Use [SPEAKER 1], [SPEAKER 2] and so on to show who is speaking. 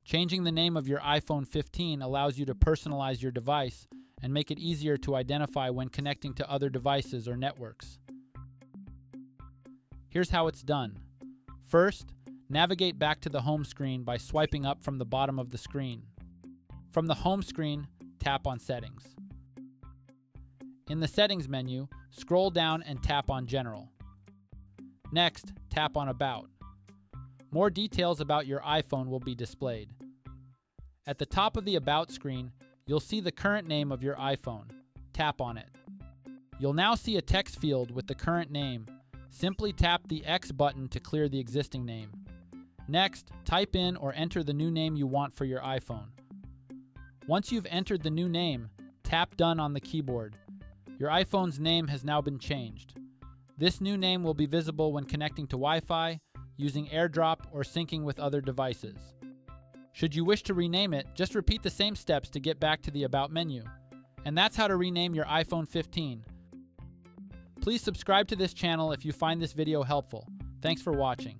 [SPEAKER 1] Changing the name of your iPhone 15 allows you to personalize your device and make it easier to identify when connecting to other devices or networks. Here's how it's done. First, navigate back to the home screen by swiping up from the bottom of the screen. From the home screen, tap on Settings. In the Settings menu, scroll down and tap on General. Next, tap on About. More details about your iPhone will be displayed. At the top of the About screen, you'll see the current name of your iPhone. Tap on it. You'll now see a text field with the current name. Simply tap the X button to clear the existing name. Next, type in or enter the new name you want for your iPhone. Once you've entered the new name, tap Done on the keyboard. Your iPhone's name has now been changed. This new name will be visible when connecting to Wi-Fi, using AirDrop, or syncing with other devices. Should you wish to rename it, just repeat the same steps to get back to the About menu. And that's how to rename your iPhone 15. Please subscribe to this channel if you find this video helpful. Thanks for watching.